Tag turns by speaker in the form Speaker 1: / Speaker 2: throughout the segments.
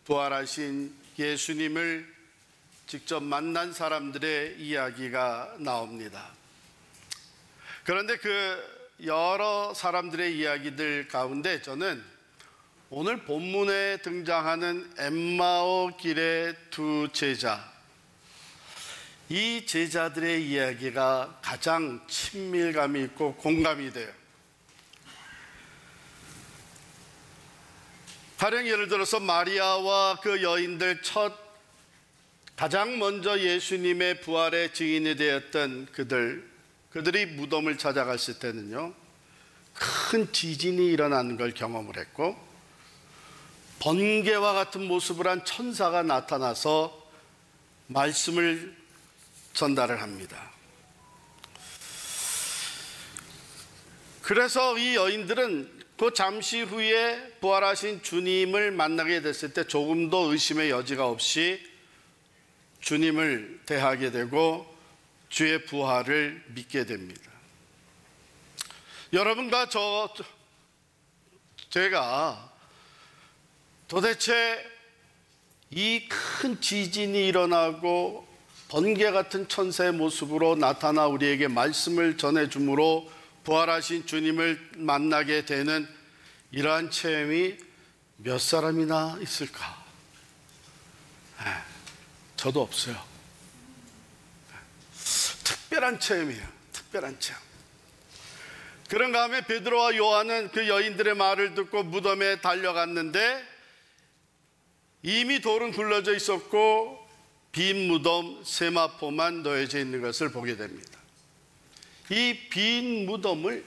Speaker 1: 부활하신 예수님을 직접 만난 사람들의 이야기가 나옵니다. 그런데 그 여러 사람들의 이야기들 가운데 저는 오늘 본문에 등장하는 엠마오 길의 두 제자, 이 제자들의 이야기가 가장 친밀감이 있고 공감이 돼요. 가령 예를 들어서 마리아와 그 여인들 가장 먼저 예수님의 부활의 증인이 되었던 그들이 무덤을 찾아갔을 때는요, 큰 지진이 일어나는 걸 경험을 했고, 번개와 같은 모습을 한 천사가 나타나서 말씀을 전달을 합니다. 그래서 이 여인들은 그 잠시 후에 부활하신 주님을 만나게 됐을 때 조금도 의심의 여지가 없이 주님을 대하게 되고 주의 부활을 믿게 됩니다. 여러분과 제가 도대체 이 큰 지진이 일어나고 번개 같은 천사의 모습으로 나타나 우리에게 말씀을 전해주므로 부활하신 주님을 만나게 되는 이러한 체험이 몇 사람이나 있을까? 저도 없어요. 특별한 체험이에요. 특별한 체험. 그런 다음에 베드로와 요한은 그 여인들의 말을 듣고 무덤에 달려갔는데 이미 돌은 굴러져 있었고 빈 무덤 세마포만 놓여져 있는 것을 보게 됩니다. 이 빈 무덤을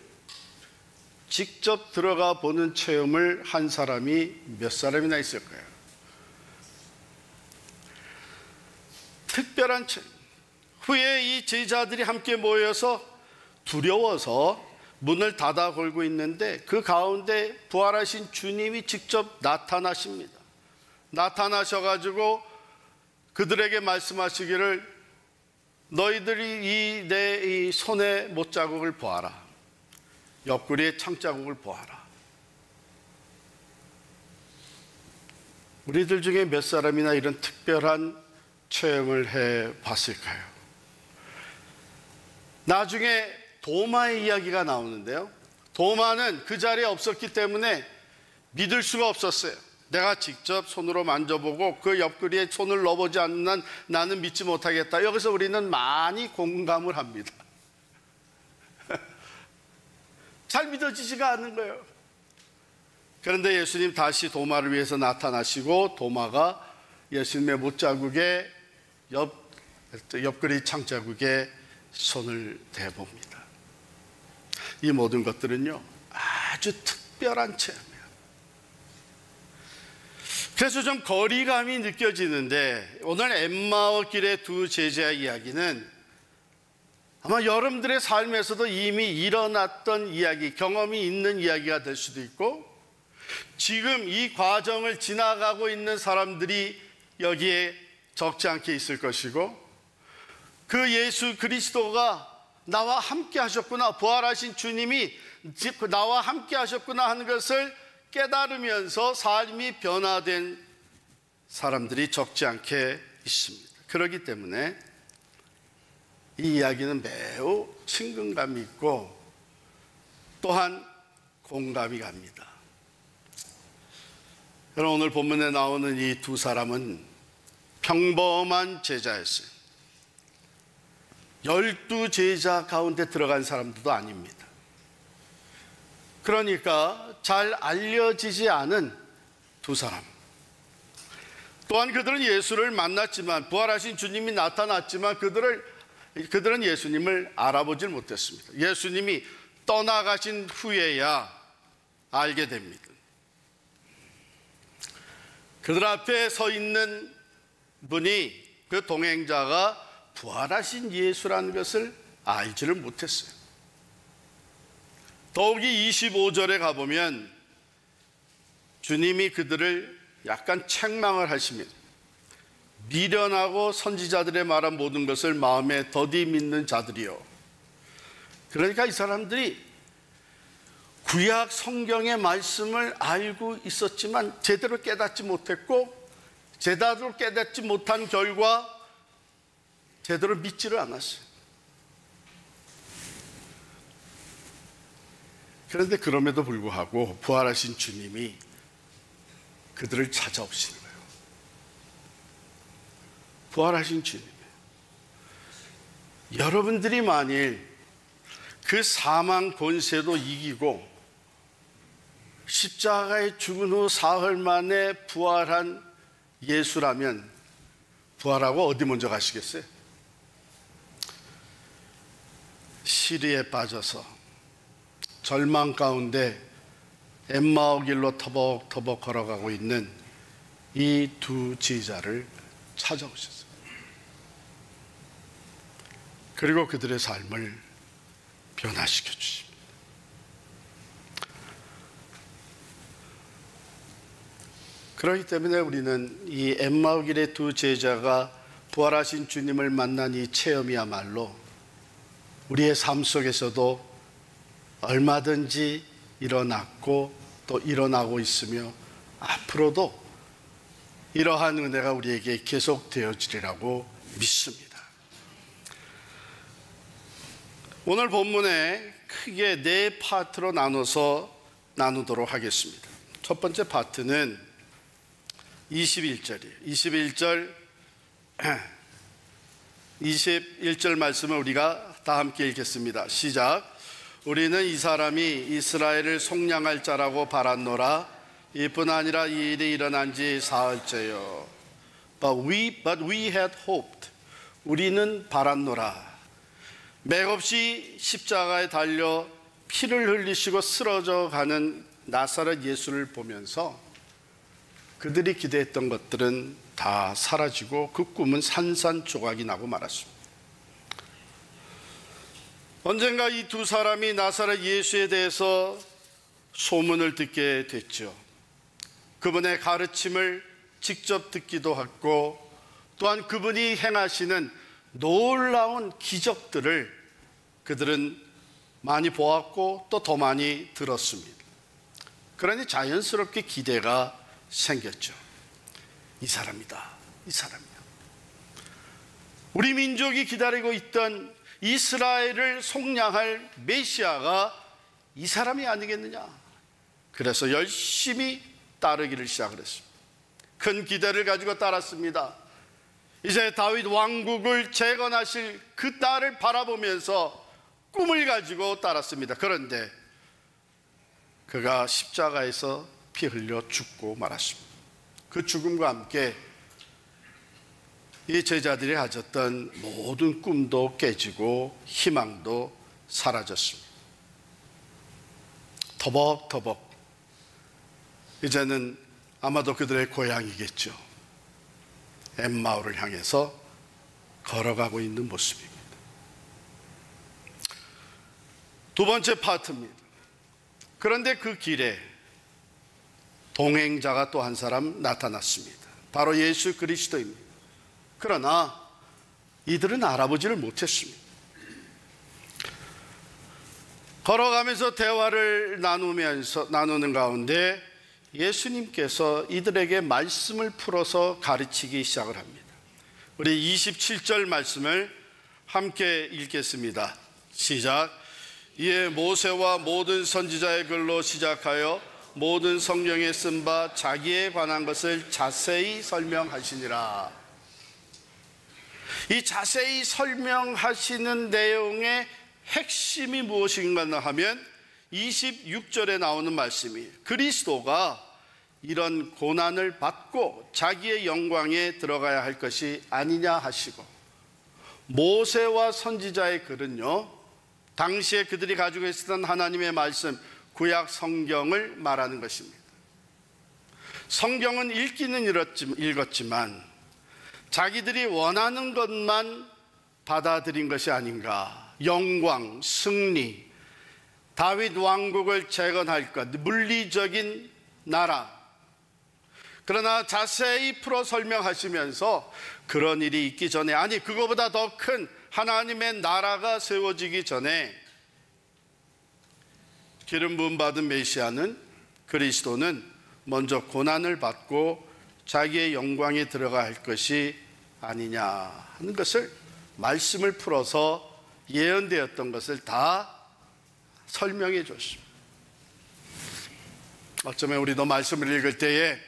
Speaker 1: 직접 들어가 보는 체험을 한 사람이 몇 사람이나 있을까요? 특별한 체험. 후에 이 제자들이 함께 모여서 두려워서 문을 닫아 걸고 있는데 그 가운데 부활하신 주님이 직접 나타나십니다. 나타나셔가지고 그들에게 말씀하시기를 너희들이 내 손의 못자국을 보아라. 옆구리의 창자국을 보아라. 우리들 중에 몇 사람이나 이런 특별한 체험을 해봤을까요? 나중에 도마의 이야기가 나오는데요, 도마는 그 자리에 없었기 때문에 믿을 수가 없었어요. 내가 직접 손으로 만져보고 그 옆구리에 손을 넣어보지 않는 한 나는 믿지 못하겠다. 여기서 우리는 많이 공감을 합니다. 잘 믿어지지가 않는 거예요. 그런데 예수님 다시 도마를 위해서 나타나시고 도마가 예수님의 못자국에 옆구리 창자국에 손을 대봅니다. 이 모든 것들은요, 아주 특별한 체험이에요. 그래서 좀 거리감이 느껴지는데 오늘 엠마오 길의 두 제자의 이야기는 아마 여러분들의 삶에서도 이미 일어났던 이야기, 경험이 있는 이야기가 될 수도 있고, 지금 이 과정을 지나가고 있는 사람들이 여기에 적지 않게 있을 것이고, 그 예수 그리스도가 나와 함께 하셨구나, 부활하신 주님이 나와 함께 하셨구나 하는 것을 깨달으면서 삶이 변화된 사람들이 적지 않게 있습니다. 그렇기 때문에 이 이야기는 매우 친근감이 있고 또한 공감이 갑니다. 여러분, 오늘 본문에 나오는 이 두 사람은 평범한 제자였어요. 12제자 가운데 들어간 사람들도 아닙니다. 그러니까 잘 알려지지 않은 두 사람. 또한 그들은 예수를 만났지만, 부활하신 주님이 나타났지만 그들은 예수님을 알아보질 못했습니다. 예수님이 떠나가신 후에야 알게 됩니다. 그들 앞에 서 있는 분이, 그 동행자가 부활하신 예수라는 것을 알지를 못했어요. 더욱이 25절에 가보면 주님이 그들을 약간 책망을 하시면 미련하고 선지자들의 말한 모든 것을 마음에 더디 믿는 자들이요. 그러니까 이 사람들이 구약 성경의 말씀을 알고 있었지만 제대로 깨닫지 못했고 제대로 깨닫지 못한 결과 제대로 믿지를 않았어요. 그런데 그럼에도 불구하고 부활하신 주님이 그들을 찾아오시는 거예요. 부활하신 주님. 여러분들이 만일 그 사망 권세도 이기고 십자가에 죽은 후 사흘 만에 부활한 예수라면 부활하고 어디 먼저 가시겠어요? 시리에 빠져서 절망 가운데 엠마오 길로 터벅터벅 걸어가고 있는 이 두 제자를 찾아오셨어요. 그리고 그들의 삶을 변화시켜 주십니다. 그렇기 때문에 우리는 이 엠마오 길의 두 제자가 부활하신 주님을 만난 이 체험이야말로 우리의 삶 속에서도 얼마든지 일어났고 또 일어나고 있으며 앞으로도 이러한 은혜가 우리에게 계속되어지리라고 믿습니다. 오늘 본문에 크게 네 파트로 나누도록 하겠습니다. 첫 번째 파트는 21절, 21절 말씀을 우리가 다 함께 읽겠습니다. 시작. 우리는 이 사람이 이스라엘을 속량할 자라고 바랐노라. 이뿐 아니라 이 일이 일어난 지 사흘째요. But we had hoped. 우리는 바랐노라. 맥없이 십자가에 달려 피를 흘리시고 쓰러져 가는 나사렛 예수를 보면서 그들이 기대했던 것들은 다 사라지고 그 꿈은 산산조각이 나고 말았습니다. 언젠가 이 두 사람이 나사렛 예수에 대해서 소문을 듣게 됐죠. 그분의 가르침을 직접 듣기도 했고 또한 그분이 행하시는 놀라운 기적들을 그들은 많이 보았고 또 더 많이 들었습니다. 그러니 자연스럽게 기대가 생겼죠. 이 사람이다. 이 사람이야. 우리 민족이 기다리고 있던 이스라엘을 속량할 메시아가 이 사람이 아니겠느냐. 그래서 열심히 따르기를 시작을 했습니다. 큰 기대를 가지고 따랐습니다. 이제 다윗 왕국을 재건하실 그 딸을 바라보면서 꿈을 가지고 따랐습니다. 그런데 그가 십자가에서 피 흘려 죽고 말았습니다. 그 죽음과 함께 이 제자들이 가졌던 모든 꿈도 깨지고 희망도 사라졌습니다. 터벅터벅 이제는 아마도 그들의 고향이겠죠. 엠마오를 향해서 걸어가고 있는 모습입니다. 두 번째 파트입니다. 그런데 그 길에 동행자가 또 한 사람 나타났습니다. 바로 예수 그리스도입니다. 그러나 이들은 알아보지를 못했습니다. 걸어가면서 대화를 나누는 가운데 예수님께서 이들에게 말씀을 풀어서 가르치기 시작을 합니다. 우리 27절 말씀을 함께 읽겠습니다. 시작. 이에 모세와 모든 선지자의 글로 시작하여 모든 성경에 쓴 바 자기에 관한 것을 자세히 설명하시니라. 이 자세히 설명하시는 내용의 핵심이 무엇인가 하면 26절에 나오는 말씀이 그리스도가 이런 고난을 받고 자기의 영광에 들어가야 할 것이 아니냐 하시고, 모세와 선지자의 글은요 당시에 그들이 가지고 있었던 하나님의 말씀 구약 성경을 말하는 것입니다. 성경은 읽기는 읽었지만 자기들이 원하는 것만 받아들인 것이 아닌가. 영광, 승리, 다윗 왕국을 재건할 것, 물리적인 나라. 그러나 자세히 풀어 설명하시면서 그런 일이 있기 전에, 아니 그거보다 더 큰 하나님의 나라가 세워지기 전에 기름 부음 받은 메시아는, 그리스도는 먼저 고난을 받고 자기의 영광에 들어갈 것이 아니냐 하는 것을 말씀을 풀어서 예언되었던 것을 다 설명해 줬습니다. 어쩌면 우리도 말씀을 읽을 때에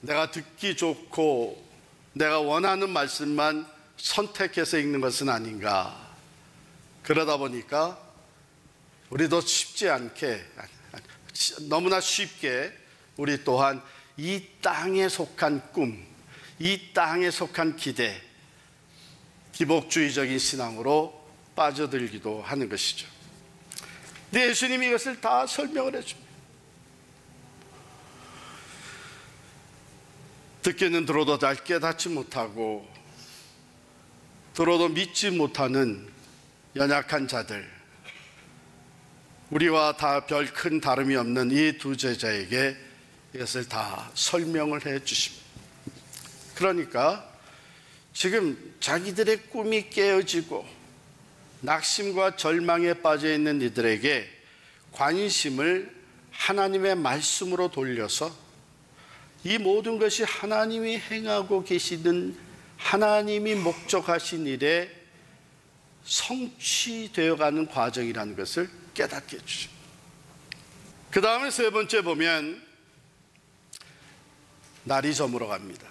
Speaker 1: 내가 듣기 좋고 내가 원하는 말씀만 선택해서 읽는 것은 아닌가. 그러다 보니까 우리도 쉽지 않게, 너무나 쉽게 우리 또한 이 땅에 속한 꿈, 이 땅에 속한 기대, 기복주의적인 신앙으로 빠져들기도 하는 것이죠. 근데 예수님이 이것을 다 설명을 해줍니다. 듣기는 들어도 잘 깨닫지 못하고 들어도 믿지 못하는 연약한 자들, 우리와 다 별 큰 다름이 없는 이 두 제자에게 이것을 다 설명을 해 주십니다. 그러니까 지금 자기들의 꿈이 깨어지고 낙심과 절망에 빠져 있는 이들에게 관심을 하나님의 말씀으로 돌려서 이 모든 것이 하나님이 행하고 계시는, 하나님이 목적하신 일에 성취되어가는 과정이라는 것을 깨닫게 해주십니다. 그 다음에 세 번째 보면 날이 저물어 갑니다.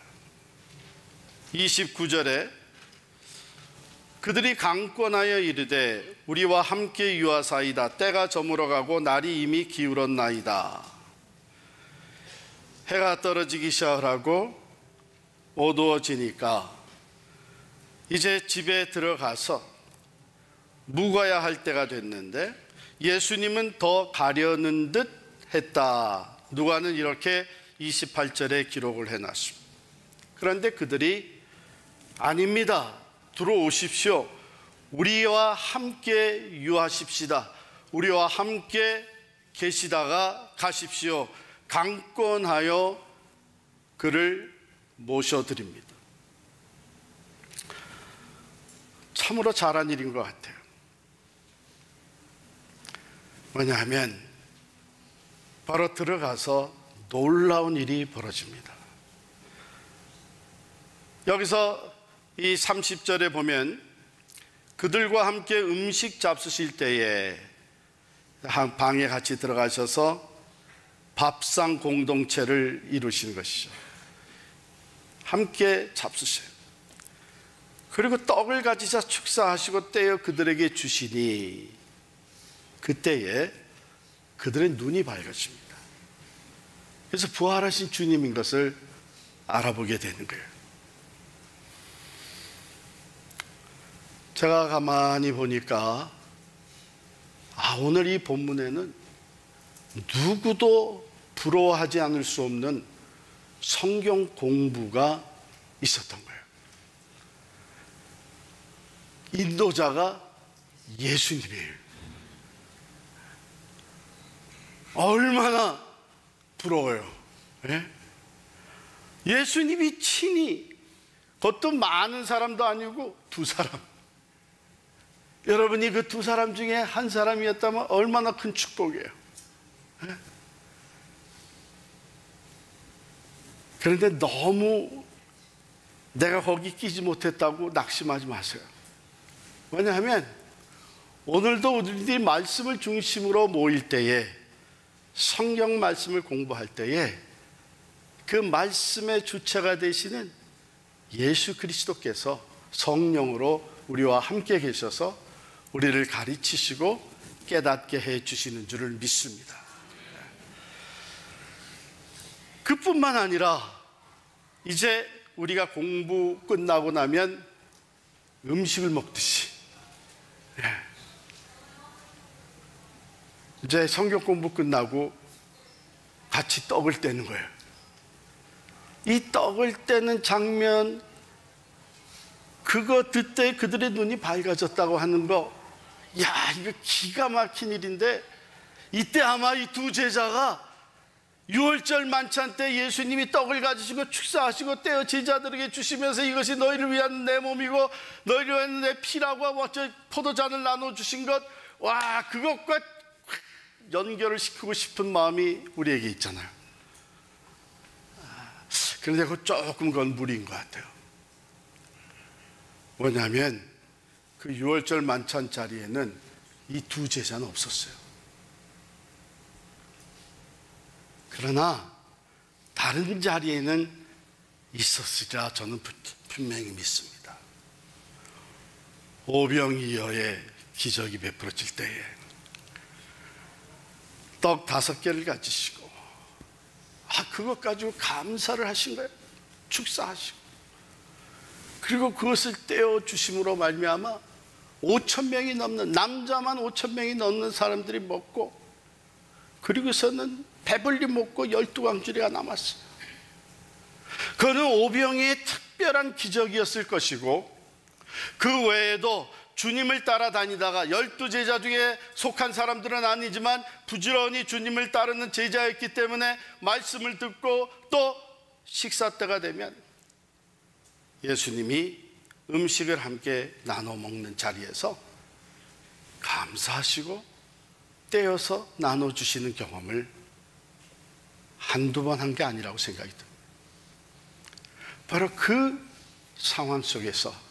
Speaker 1: 29절에 그들이 강권하여 이르되 우리와 함께 유하사이다. 때가 저물어가고 날이 이미 기울었나이다. 해가 떨어지기 시작하고 어두워지니까 이제 집에 들어가서 묵어야 할 때가 됐는데 예수님은 더 가려는 듯 했다. 누가는 이렇게 28절에 기록을 해놨습니다. 그런데 그들이 아닙니다. 들어오십시오. 우리와 함께 유하십시다. 우리와 함께 계시다가 가십시오. 강권하여 그를 모셔드립니다. 참으로 잘한 일인 것 같아요. 왜냐하면 바로 들어가서 놀라운 일이 벌어집니다. 여기서 이 30절에 보면 그들과 함께 음식 잡수실 때에 한 방에 같이 들어가셔서 밥상 공동체를 이루신 것이죠. 함께 잡수세요. 그리고 떡을 가지사 축사하시고 떼어 그들에게 주시니 그때에 그들의 눈이 밝아집니다. 그래서 부활하신 주님인 것을 알아보게 되는 거예요. 제가 가만히 보니까 오늘 이 본문에는 누구도 부러워하지 않을 수 없는 성경 공부가 있었던 거예요. 인도자가 예수님이에요. 얼마나 부러워요. 예? 예수님이 친히, 그것도 많은 사람도 아니고 두 사람. 여러분이 그 두 사람 중에 한 사람이었다면 얼마나 큰 축복이에요. 예? 그런데 너무 내가 거기 끼지 못했다고 낙심하지 마세요. 왜냐하면 오늘도 우리들이 말씀을 중심으로 모일 때에, 성경 말씀을 공부할 때에 그 말씀의 주체가 되시는 예수 그리스도께서 성령으로 우리와 함께 계셔서 우리를 가르치시고 깨닫게 해주시는 줄을 믿습니다. 그뿐만 아니라 이제 우리가 공부 끝나고 나면 음식을 먹듯이 이제 성경 공부 끝나고 같이 떡을 떼는 거예요. 이 떡을 떼는 장면, 그거 듣때 그들의 눈이 밝아졌다고 하는 거, 야, 이거 기가 막힌 일인데, 이때 아마 이 두 제자가 6월절 만찬 때 예수님이 떡을 가지시고 축사하시고 떼어 제자들에게 주시면서 이것이 너희를 위한 내 몸이고 너희를 위한 내 피라고 하고 포도잔을 나눠주신 것, 와, 그것과 연결을 시키고 싶은 마음이 우리에게 있잖아요. 그런데 조금 그건 무리인 것 같아요. 뭐냐면 그 6월절 만찬 자리에는 이 두 제자는 없었어요. 그러나 다른 자리에는 있었으리라 저는 분명히 믿습니다. 오병이어의 기적이 베풀어질 때에 떡 5개를 가지시고 그것 가지고 감사를 하신 거예요. 축사하시고, 그리고 그것을 떼어 주심으로 말미암아 5,000명이 넘는, 남자만 5,000명이 넘는 사람들이 먹고, 그리고서는 배불리 먹고 12광주리가 남았어요. 그는 오병이의 특별한 기적이었을 것이고, 그 외에도 주님을 따라다니다가 12제자 중에 속한 사람들은 아니지만 부지런히 주님을 따르는 제자였기 때문에 말씀을 듣고 또 식사 때가 되면 예수님이 음식을 함께 나눠 먹는 자리에서 감사하시고 떼어서 나눠주시는 경험을 한두 번 한 게 아니라고 생각이 듭니다. 바로 그 상황 속에서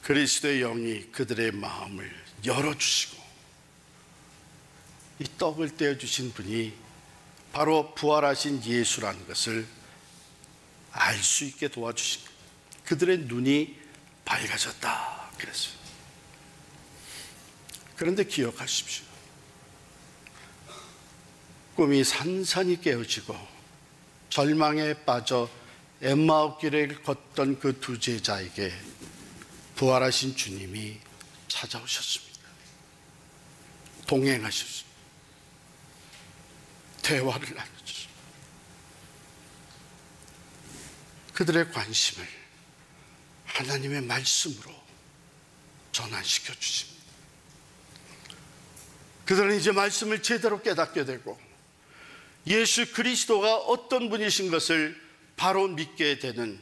Speaker 1: 그리스도의 영이 그들의 마음을 열어주시고 이 떡을 떼어주신 분이 바로 부활하신 예수라는 것을 알 수 있게 도와주신 거예요. 그들의 눈이 밝아졌다 그랬어요. 그런데 기억하십시오. 꿈이 산산이 깨어지고 절망에 빠져 엠마오 길을 걷던 그 두 제자에게 부활하신 주님이 찾아오셨습니다. 동행하셨습니다. 대화를 나누셨습니다. 그들의 관심을 하나님의 말씀으로 전환시켜 주십니다. 그들은 이제 말씀을 제대로 깨닫게 되고 예수 그리스도가 어떤 분이신 것을 바로 믿게 되는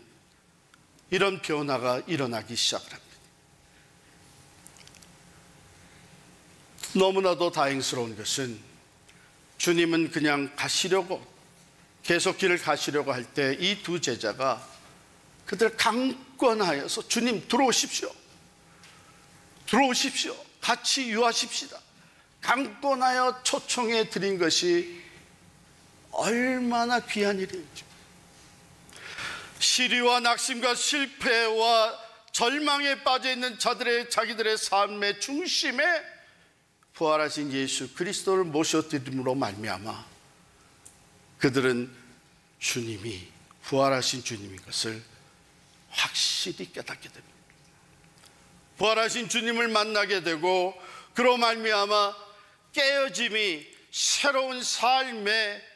Speaker 1: 이런 변화가 일어나기 시작을 합니다. 너무나도 다행스러운 것은 주님은 그냥 가시려고, 계속 길을 가시려고 할 때 이 두 제자가 그들을 강권하여서 주님 들어오십시오, 들어오십시오, 같이 유하십시다, 강권하여 초청해 드린 것이 얼마나 귀한 일인지. 시리와 낙심과 실패와 절망에 빠져있는 자기들의 삶의 중심에 부활하신 예수 그리스도를 모셔드림으로 말미암아 그들은 주님이, 부활하신 주님인 것을 확실히 깨닫게 됩니다. 부활하신 주님을 만나게 되고 그로 말미암아 깨어짐이 새로운 삶의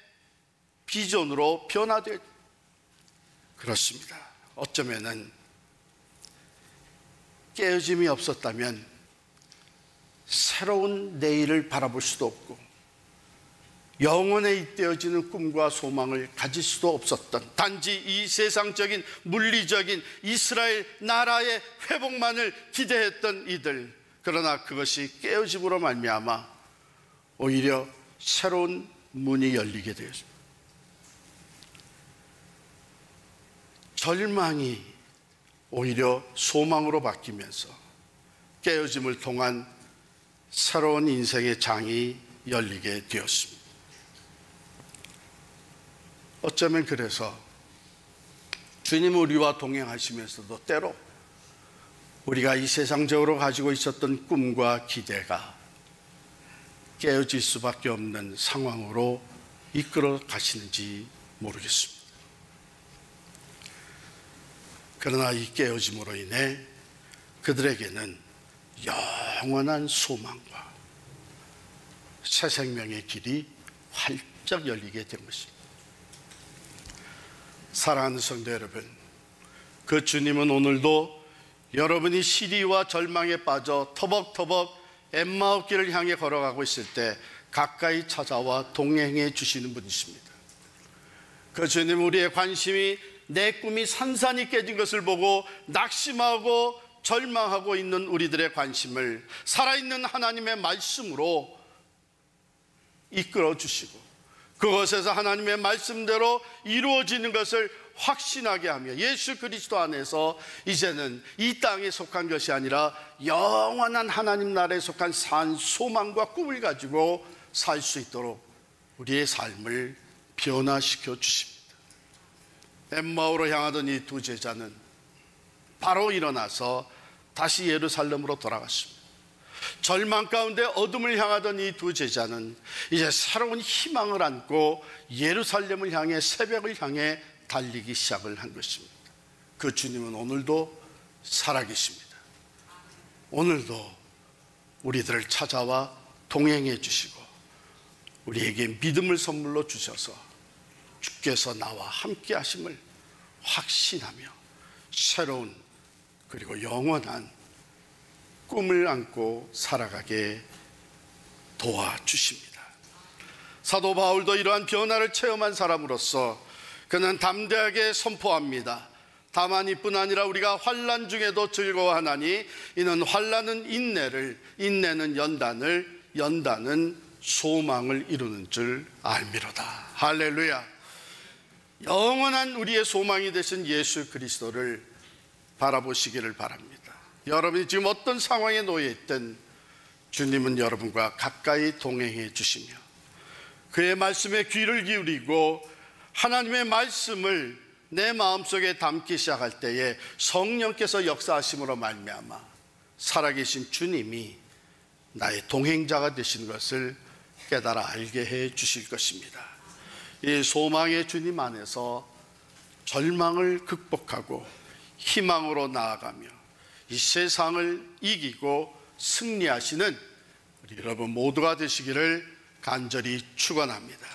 Speaker 1: 비전으로 변화되어 그렇습니다. 어쩌면은 깨어짐이 없었다면 새로운 내일을 바라볼 수도 없고 영원에 잇대어지는 꿈과 소망을 가질 수도 없었던, 단지 이 세상적인 물리적인 이스라엘 나라의 회복만을 기대했던 이들. 그러나 그것이 깨어짐으로 말미암아 오히려 새로운 문이 열리게 되었습니다. 절망이 오히려 소망으로 바뀌면서 깨어짐을 통한 새로운 인생의 장이 열리게 되었습니다. 어쩌면 그래서 주님 우리와 동행하시면서도 때로 우리가 이 세상적으로 가지고 있었던 꿈과 기대가 깨어질 수밖에 없는 상황으로 이끌어 가시는지 모르겠습니다. 그러나 이 깨어짐으로 인해 그들에게는 영원한 소망과 새 생명의 길이 활짝 열리게 된 것입니다. 사랑하는 성도 여러분, 그 주님은 오늘도 여러분이 시리와 절망에 빠져 터벅터벅 엠마오 길을 향해 걸어가고 있을 때 가까이 찾아와 동행해 주시는 분이십니다. 그 주님, 우리의 관심이 내 꿈이 산산이 깨진 것을 보고 낙심하고 절망하고 있는 우리들의 관심을 살아있는 하나님의 말씀으로 이끌어 주시고 그것에서 하나님의 말씀대로 이루어지는 것을 확신하게 하며 예수 그리스도 안에서 이제는 이 땅에 속한 것이 아니라 영원한 하나님 나라에 속한 산 소망과 꿈을 가지고 살 수 있도록 우리의 삶을 변화시켜 주십니다. 엠마오로 향하던 이 두 제자는 바로 일어나서 다시 예루살렘으로 돌아갔습니다. 절망 가운데 어둠을 향하던 이 두 제자는 이제 새로운 희망을 안고 예루살렘을 향해, 새벽을 향해 달리기 시작을 한 것입니다. 그 주님은 오늘도 살아계십니다. 오늘도 우리들을 찾아와 동행해 주시고 우리에게 믿음을 선물로 주셔서 주께서 나와 함께 하심을 확신하며 새로운 그리고 영원한 꿈을 안고 살아가게 도와주십니다. 사도 바울도 이러한 변화를 체험한 사람으로서 그는 담대하게 선포합니다. 다만 이뿐 아니라 우리가 환난 중에도 즐거워하나니 이는 환난은 인내를, 인내는 연단을, 연단은 소망을 이루는 줄 알미로다. 할렐루야. 영원한 우리의 소망이 되신 예수 그리스도를 바라보시기를 바랍니다. 여러분이 지금 어떤 상황에 놓여 있든 주님은 여러분과 가까이 동행해 주시며 그의 말씀에 귀를 기울이고 하나님의 말씀을 내 마음속에 담기 시작할 때에 성령께서 역사하심으로 말미암아 살아계신 주님이 나의 동행자가 되시는 것을 깨달아 알게 해 주실 것입니다. 이 소망의 주님 안에서 절망을 극복하고 희망으로 나아가며 이 세상을 이기고 승리하시는 우리 여러분 모두가 되시기를 간절히 축원합니다.